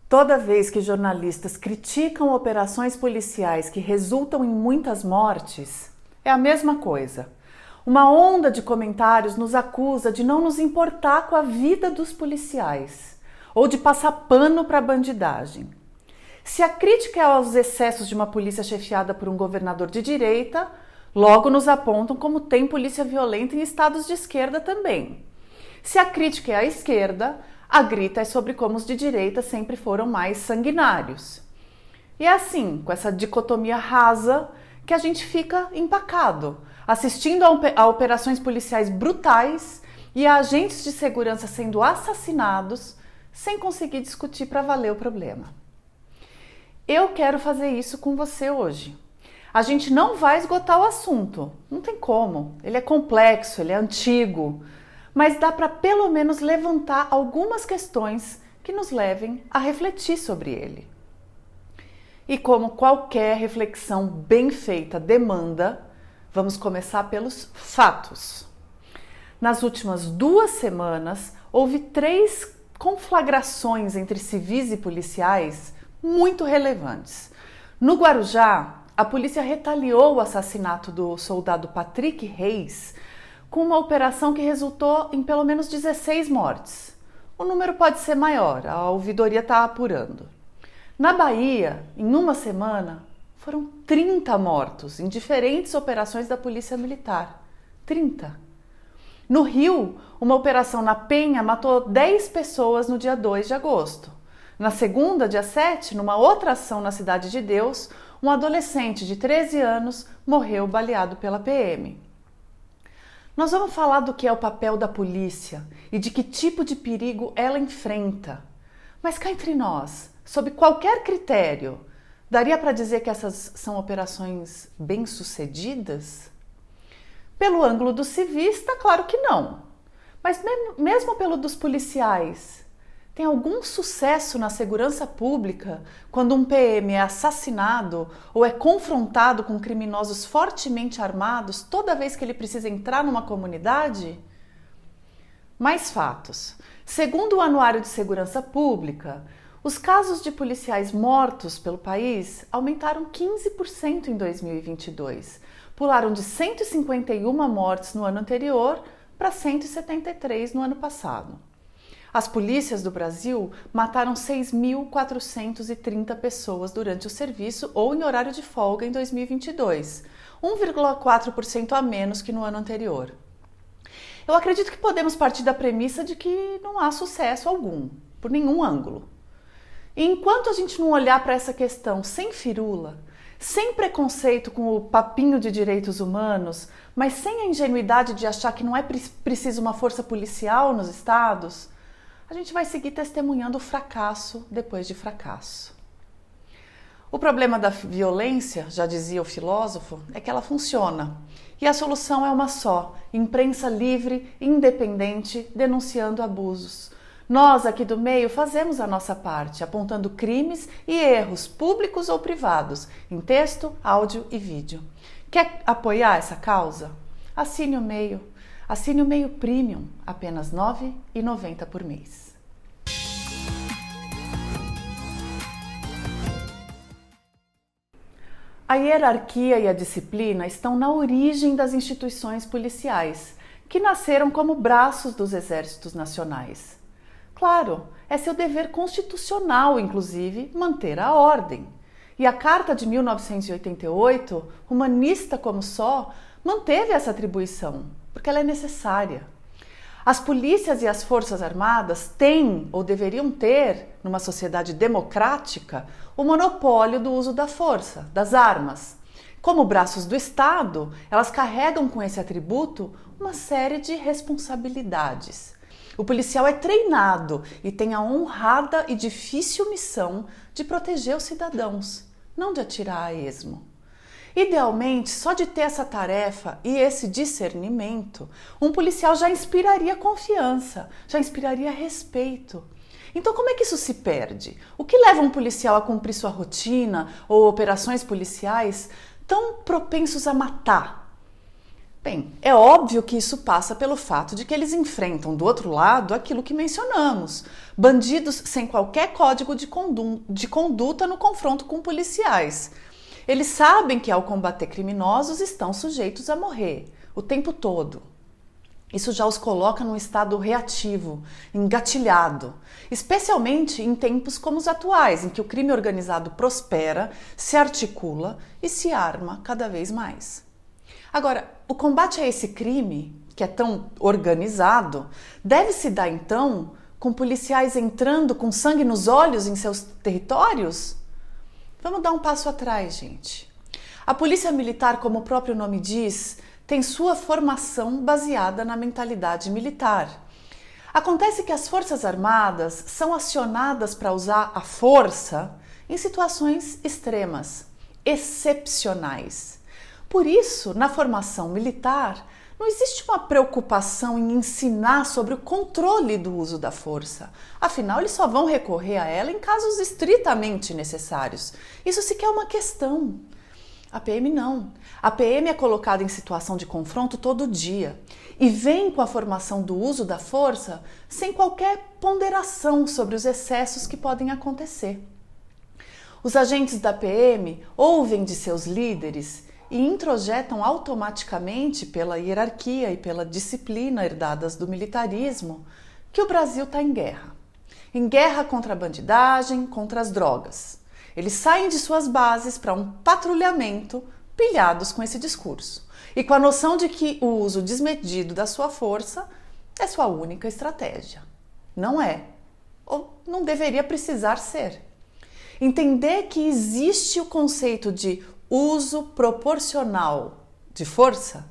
Toda vez que jornalistas criticam operações policiais que resultam em muitas mortes, é a mesma coisa. Uma onda de comentários nos acusa de não nos importar com a vida dos policiais ou de passar pano para a bandidagem. Se a crítica é aos excessos de uma polícia chefiada por um governador de direita, logo nos apontam como tem polícia violenta em estados de esquerda também. Se a crítica é à esquerda, a grita é sobre como os de direita sempre foram mais sanguinários. E é assim, com essa dicotomia rasa, que a gente fica empacado, assistindo a operações policiais brutais e a agentes de segurança sendo assassinados, sem conseguir discutir para valer o problema. Eu quero fazer isso com você hoje. A gente não vai esgotar o assunto, não tem como, ele é complexo, ele é antigo, mas dá para pelo menos levantar algumas questões que nos levem a refletir sobre ele. E como qualquer reflexão bem feita demanda, vamos começar pelos fatos. Nas últimas 2 semanas, houve 3 conflagrações entre civis e policiais muito relevantes. No Guarujá, a polícia retaliou o assassinato do soldado Patrick Reis com uma operação que resultou em pelo menos 16 mortes. O número pode ser maior, a ouvidoria está apurando. Na Bahia, em uma semana, foram 30 mortos em diferentes operações da Polícia Militar. 30. No Rio, uma operação na Penha matou 10 pessoas no dia 2 de agosto. Na segunda, dia 7, numa outra ação na Cidade de Deus, um adolescente de 13 anos morreu baleado pela PM. Nós vamos falar do que é o papel da polícia e de que tipo de perigo ela enfrenta. Mas cá entre nós, sob qualquer critério, daria para dizer que essas são operações bem-sucedidas? Pelo ângulo do civista, claro que não. Mas mesmo pelo dos policiais, tem algum sucesso na segurança pública quando um PM é assassinado ou é confrontado com criminosos fortemente armados toda vez que ele precisa entrar numa comunidade? Mais fatos. Segundo o Anuário de Segurança Pública, os casos de policiais mortos pelo país aumentaram 15% em 2022. Pularam de 151 mortes no ano anterior para 173 no ano passado. As polícias do Brasil mataram 6.430 pessoas durante o serviço ou em horário de folga em 2022, 1,4% a menos que no ano anterior. Eu acredito que podemos partir da premissa de que não há sucesso algum, por nenhum ângulo. E enquanto a gente não olhar para essa questão sem firula, sem preconceito com o papinho de direitos humanos, mas sem a ingenuidade de achar que não é preciso uma força policial nos estados, a gente vai seguir testemunhando o fracasso depois de fracasso. O problema da violência, já dizia o filósofo, é que ela funciona. E a solução é uma só: imprensa livre, independente, denunciando abusos. Nós aqui do meio fazemos a nossa parte, apontando crimes e erros públicos ou privados, em texto, áudio e vídeo. Quer apoiar essa causa? Assine o Meio. Assine o Meio Premium, apenas R$ 9,90 por mês. A hierarquia e a disciplina estão na origem das instituições policiais, que nasceram como braços dos exércitos nacionais. Claro, é seu dever constitucional, inclusive, manter a ordem. E a Carta de 1988, humanista como só, manteve essa atribuição, porque ela é necessária. As polícias e as forças armadas têm, ou deveriam ter, numa sociedade democrática, o monopólio do uso da força, das armas. Como braços do Estado, elas carregam com esse atributo uma série de responsabilidades. O policial é treinado e tem a honrada e difícil missão de proteger os cidadãos, não de atirar a esmo. Idealmente, só de ter essa tarefa e esse discernimento, um policial já inspiraria confiança, já inspiraria respeito. Então, como é que isso se perde? O que leva um policial a cumprir sua rotina ou operações policiais tão propensos a matar? Bem, é óbvio que isso passa pelo fato de que eles enfrentam do outro lado aquilo que mencionamos: bandidos sem qualquer código de conduta no confronto com policiais. Eles sabem que ao combater criminosos estão sujeitos a morrer o tempo todo. Isso já os coloca num estado reativo, engatilhado, especialmente em tempos como os atuais, em que o crime organizado prospera, se articula e se arma cada vez mais. Agora, o combate a esse crime, que é tão organizado, deve se dar então com policiais entrando com sangue nos olhos em seus territórios? Vamos dar um passo atrás, gente. A Polícia Militar, como o próprio nome diz, tem sua formação baseada na mentalidade militar. Acontece que as Forças Armadas são acionadas para usar a força em situações extremas, excepcionais. Por isso, na formação militar, não existe uma preocupação em ensinar sobre o controle do uso da força. Afinal, eles só vão recorrer a ela em casos estritamente necessários. Isso sequer é uma questão. A PM não. A PM é colocada em situação de confronto todo dia e vem com a formação do uso da força sem qualquer ponderação sobre os excessos que podem acontecer. Os agentes da PM ouvem de seus líderes e introjetam automaticamente pela hierarquia e pela disciplina herdadas do militarismo que o Brasil está em guerra. Em guerra contra a bandidagem, contra as drogas. Eles saem de suas bases para um patrulhamento pilhados com esse discurso e com a noção de que o uso desmedido da sua força é sua única estratégia. Não é, ou não deveria precisar ser. Entender que existe o conceito de uso proporcional de força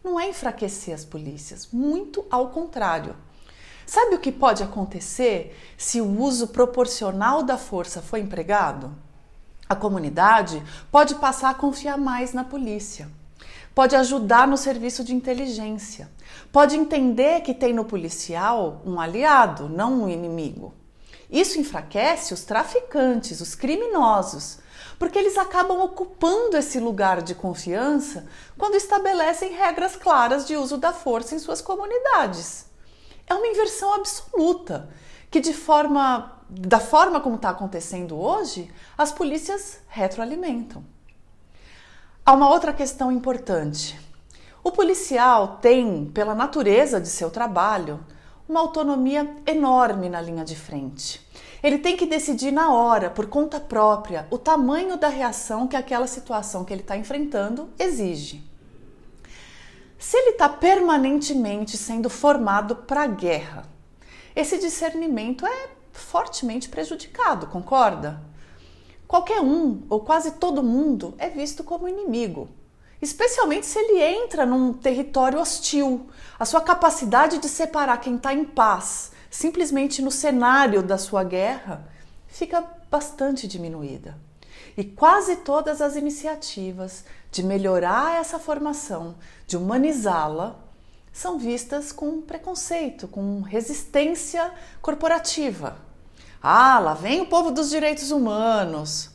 não é enfraquecer as polícias, muito ao contrário. Sabe o que pode acontecer se o uso proporcional da força for empregado? A comunidade pode passar a confiar mais na polícia, pode ajudar no serviço de inteligência, pode entender que tem no policial um aliado, não um inimigo. Isso enfraquece os traficantes, os criminosos, porque eles acabam ocupando esse lugar de confiança quando estabelecem regras claras de uso da força em suas comunidades. É uma inversão absoluta, que da forma como está acontecendo hoje, as polícias retroalimentam. Há uma outra questão importante. O policial tem, pela natureza de seu trabalho, uma autonomia enorme na linha de frente. Ele tem que decidir na hora, por conta própria, o tamanho da reação que aquela situação que ele está enfrentando exige. Se ele está permanentemente sendo formado para a guerra, esse discernimento é fortemente prejudicado, concorda? Qualquer um, ou quase todo mundo, é visto como inimigo, especialmente se ele entra num território hostil. A sua capacidade de separar quem está em paz simplesmente no cenário da sua guerra fica bastante diminuída. E quase todas as iniciativas de melhorar essa formação, de humanizá-la, são vistas com preconceito, com resistência corporativa. Ah, lá vem o povo dos direitos humanos.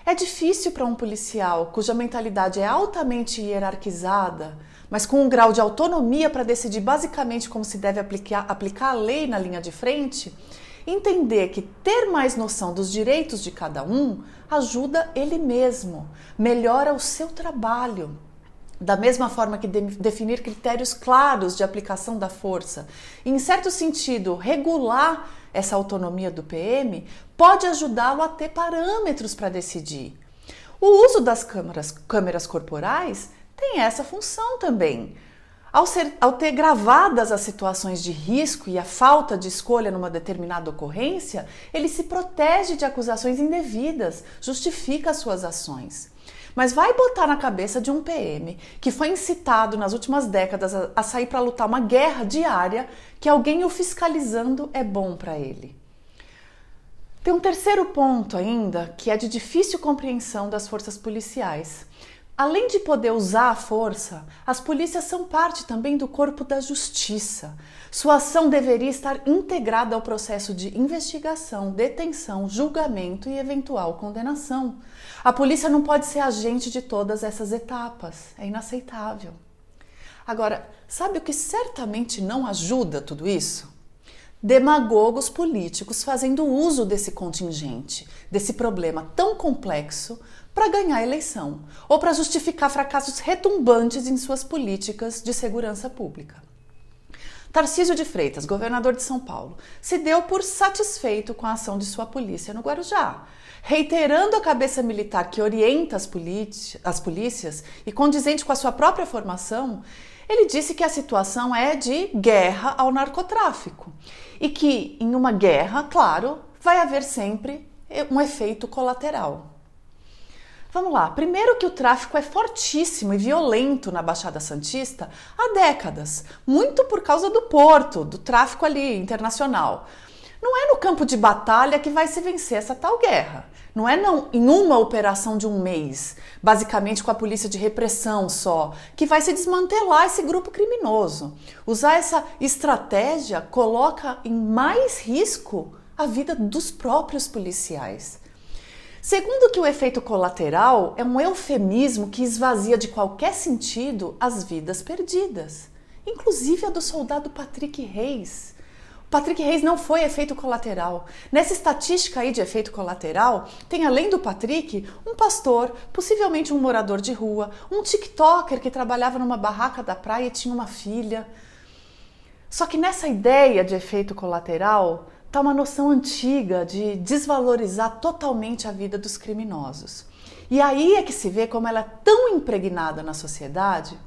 É difícil para um policial cuja mentalidade é altamente hierarquizada, mas com um grau de autonomia para decidir basicamente como se deve aplicar a lei na linha de frente, entender que ter mais noção dos direitos de cada um ajuda ele mesmo, melhora o seu trabalho. Da mesma forma que definir critérios claros de aplicação da força e, em certo sentido, regular essa autonomia do PM, pode ajudá-lo a ter parâmetros para decidir. O uso das câmeras corporais tem essa função também. Ao ter gravadas as situações de risco e a falta de escolha numa determinada ocorrência, ele se protege de acusações indevidas, justifica as suas ações. Mas vai botar na cabeça de um PM que foi incitado nas últimas décadas a sair para lutar uma guerra diária que alguém o fiscalizando é bom para ele. Tem um terceiro ponto ainda que é de difícil compreensão das forças policiais. Além de poder usar a força, as polícias são parte também do corpo da justiça. Sua ação deveria estar integrada ao processo de investigação, detenção, julgamento e eventual condenação. A polícia não pode ser agente de todas essas etapas, é inaceitável. Agora, sabe o que certamente não ajuda tudo isso? Demagogos políticos fazendo uso desse contingente, desse problema tão complexo, para ganhar a eleição ou para justificar fracassos retumbantes em suas políticas de segurança pública. Tarcísio de Freitas, governador de São Paulo, se deu por satisfeito com a ação de sua polícia no Guarujá, reiterando a cabeça militar que orienta as polícias e condizente com a sua própria formação. Ele disse que a situação é de guerra ao narcotráfico e que em uma guerra, claro, vai haver sempre um efeito colateral. Vamos lá, primeiro que o tráfico é fortíssimo e violento na Baixada Santista há décadas, muito por causa do porto, do tráfico ali internacional. Não é no campo de batalha que vai se vencer essa tal guerra. Não é em uma operação de um mês, basicamente com a polícia de repressão só, que vai se desmantelar esse grupo criminoso. Usar essa estratégia coloca em mais risco a vida dos próprios policiais. Segundo que o efeito colateral é um eufemismo que esvazia de qualquer sentido as vidas perdidas, inclusive a do soldado Patrick Reis. O Patrick Reis não foi efeito colateral. Nessa estatística aí de efeito colateral, tem além do Patrick, um pastor, possivelmente um morador de rua, um tiktoker que trabalhava numa barraca da praia e tinha uma filha. Só que nessa ideia de efeito colateral, está uma noção antiga de desvalorizar totalmente a vida dos criminosos. E aí é que se vê como ela é tão impregnada na sociedade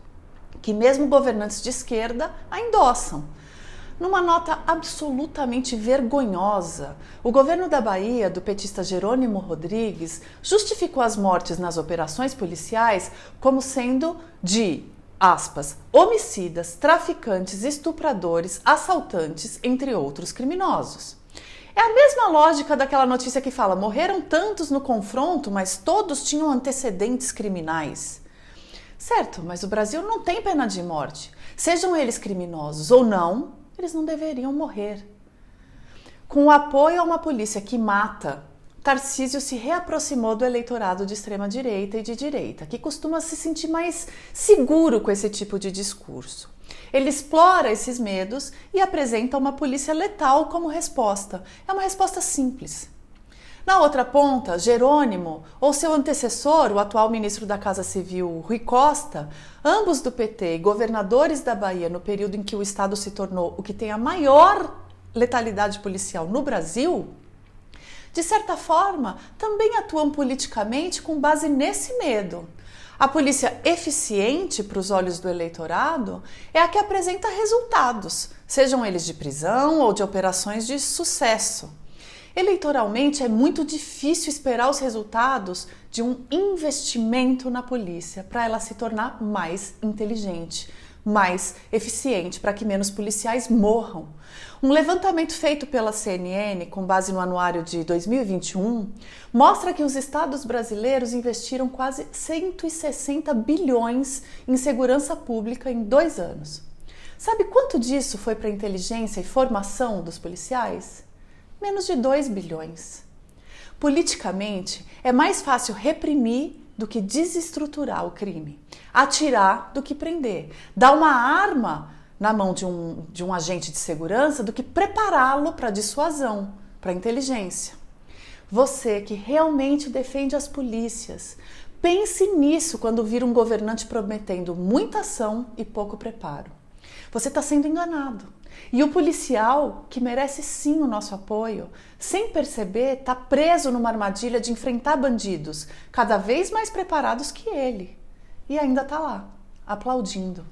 que mesmo governantes de esquerda a endossam. Numa nota absolutamente vergonhosa, o governo da Bahia, do petista Jerônimo Rodrigues, justificou as mortes nas operações policiais como sendo de, aspas, homicidas, traficantes, estupradores, assaltantes, entre outros criminosos. É a mesma lógica daquela notícia que fala: morreram tantos no confronto, mas todos tinham antecedentes criminais. Certo, mas o Brasil não tem pena de morte. Sejam eles criminosos ou não, eles não deveriam morrer. Com o apoio a uma polícia que mata, Tarcísio se reaproximou do eleitorado de extrema-direita e de direita, que costuma se sentir mais seguro com esse tipo de discurso. Ele explora esses medos e apresenta uma polícia letal como resposta. É uma resposta simples. Na outra ponta, Jerônimo, ou seu antecessor, o atual ministro da Casa Civil, Rui Costa, ambos do PT e governadores da Bahia no período em que o estado se tornou o que tem a maior letalidade policial no Brasil, de certa forma, também atuam politicamente com base nesse medo. A polícia eficiente para os olhos do eleitorado é a que apresenta resultados, sejam eles de prisão ou de operações de sucesso. Eleitoralmente é muito difícil esperar os resultados de um investimento na polícia para ela se tornar mais inteligente, mais eficiente, para que menos policiais morram. Um levantamento feito pela CNN, com base no anuário de 2021, mostra que os estados brasileiros investiram quase 160 bilhões em segurança pública em 2 anos. Sabe quanto disso foi para inteligência e formação dos policiais? Menos de 2 bilhões. Politicamente, é mais fácil reprimir do que desestruturar o crime, atirar do que prender, dar uma arma na mão de um agente de segurança do que prepará-lo para dissuasão, para inteligência. Você que realmente defende as polícias, pense nisso quando vir um governante prometendo muita ação e pouco preparo. Você está sendo enganado. E o policial, que merece sim o nosso apoio, sem perceber, está preso numa armadilha de enfrentar bandidos cada vez mais preparados que ele. E ainda está lá, aplaudindo.